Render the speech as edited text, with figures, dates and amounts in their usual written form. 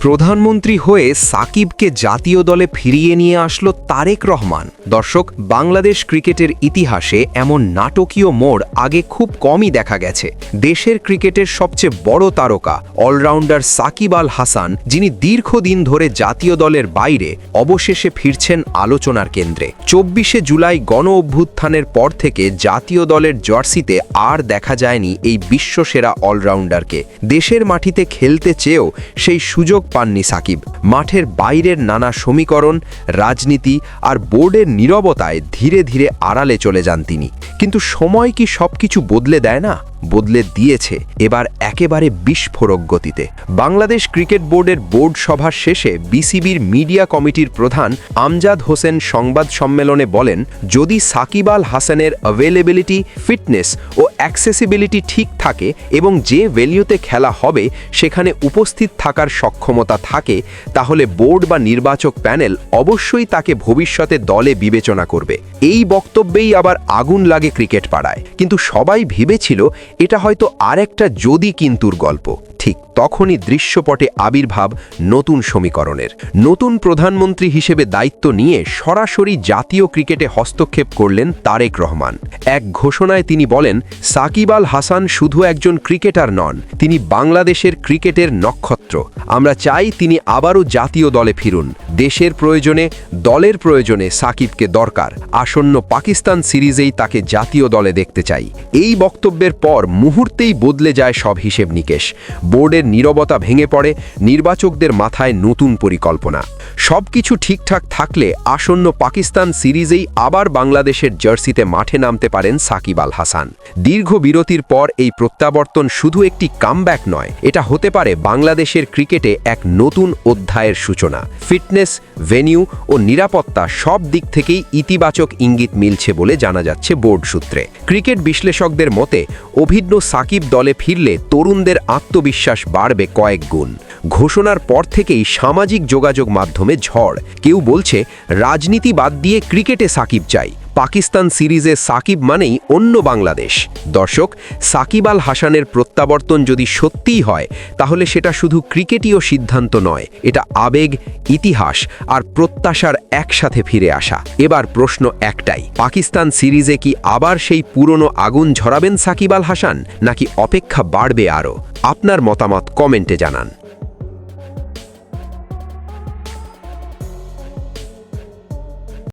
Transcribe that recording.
প্রধানমন্ত্রী হয়ে সাকিবকে জাতীয় দলে ফিরিয়ে নিয়ে আসলো তারেক রহমান। দর্শক, বাংলাদেশ ক্রিকেটের ইতিহাসে এমন নাটকীয় মোড় আগে খুব কমই দেখা গেছে। দেশের ক্রিকেটের সবচেয়ে বড় তারকা অলরাউন্ডার সাকিব আল হাসান, যিনি দীর্ঘদিন ধরে জাতীয় দলের বাইরে, অবশেষে ফিরছেন আলোচনার কেন্দ্রে। 24শে জুলাই গণ অভ্যুত্থানের পর থেকে জাতীয় দলের জার্সিতে আর দেখা যায়নি এই বিশ্বসেরা অলরাউন্ডারকে। দেশের মাটিতে খেলতে চেয়েও সেই সুযোগ পাননি সাকিব। মাঠের বাইরের নানা সমীকরণ, রাজনীতি আর বোর্ডের নীরবতায় ধীরে ধীরে আড়ালে চলে যান তিনি। কিন্তু সময় কি সবকিছু বদলে দেয় না? বদলে দিয়েছে, এবার একেবারে বিস্ফোরক গতিতে। বাংলাদেশ ক্রিকেট বোর্ডের বোর্ড সভার শেষে বিসিবির মিডিয়া কমিটির প্রধান আমজাদ হোসেন সংবাদ সম্মেলনে বলেন, যদি সাকিব আল হাসানের অ্যাভেলেবিলিটি, ফিটনেস ও অ্যাক্সেসিবিলিটি ঠিক থাকে এবং যে ভেন্যুতে খেলা হবে সেখানে উপস্থিত থাকার সক্ষমতা থাকে, তাহলে বোর্ড বা নির্বাচক প্যানেল অবশ্যই তাকে ভবিষ্যতে দলে বিবেচনা করবে। এই বক্তব্যেই আবার আগুন লাগে ক্রিকেট পাড়ায়। কিন্তু সবাই ভেবেছিল এটা হয়তো আরেকটা যদি কিন্তুর গল্প। ঠিক তখনই দৃশ্যপটে আবির্ভাব নতুন সমীকরণের। নতুন প্রধানমন্ত্রী হিসেবে দায়িত্ব নিয়ে সরাসরি জাতীয় ক্রিকেটে হস্তক্ষেপ করলেন তারেক রহমান। এক ঘোষণায় তিনি বলেন, সাকিব আল হাসান শুধু একজন ক্রিকেটার নন, তিনি বাংলাদেশের ক্রিকেটের নক্ষত্র। আমরা চাই তিনি আবারও জাতীয় দলে ফিরুন। দেশের প্রয়োজনে, দলের প্রয়োজনে সাকিবকে দরকার। আসন্ন পাকিস্তান সিরিজেই তাকে জাতীয় দলে দেখতে চাই। এই বক্তব্যের পর মুহূর্তেই বদলে যায় সব হিসেব নিকেশ। বোর্ডের নীরবতা ভেঙে পড়ে, নির্বাচকদের মাথায় নতুন পরিকল্পনা। সবকিছু ঠিকঠাক থাকলে আসন্ন পাকিস্তান সিরিজেই আবার বাংলাদেশের জার্সিতে মাঠে নামতে পারেন সাকিব আল হাসান। দীর্ঘ বিরতির পর এই প্রত্যাবর্তন শুধু একটি কামব্যাক নয়, এটা হতে পারে বাংলাদেশের ক্রিকেটে এক নতুন অধ্যায়ের সূচনা। ফিটনেস, ভেন্যু ও নিরাপত্তা সব দিক থেকেই ইতিবাচক ইঙ্গিত মিলছে বলে জানা যাচ্ছে বোর্ড সূত্রে। ক্রিকেট বিশ্লেষকদের মতে, অভিজ্ঞ সাকিব দলে ফিরলে তরুণদের আত্মবিশ্বাস বাড়বে কয়েক গুণ। ঘোষণার পর থেকেই সামাজিক যোগাযোগ মাধ্যমে ঝড়। কেউ বলছে রাজনীতি বাদ দিয়ে ক্রিকেটে সাকিব চাই, পাকিস্তান সিরিজে সাকিব মানেই অন্য বাংলাদেশ। দর্শক, সাকিব আল হাসানের প্রত্যাবর্তন যদি সত্যিই হয়, তাহলে সেটা শুধু ক্রিকেটীয় সিদ্ধান্ত নয়, এটা আবেগ, ইতিহাস আর প্রত্যাশার একসাথে ফিরে আসা। এবার প্রশ্ন একটাই, পাকিস্তান সিরিজে কি আবার সেই পুরনো আগুন ঝরাবেন সাকিব আল হাসান, নাকি অপেক্ষা বাড়বে আরও? আপনার মতামত কমেন্টে জানান।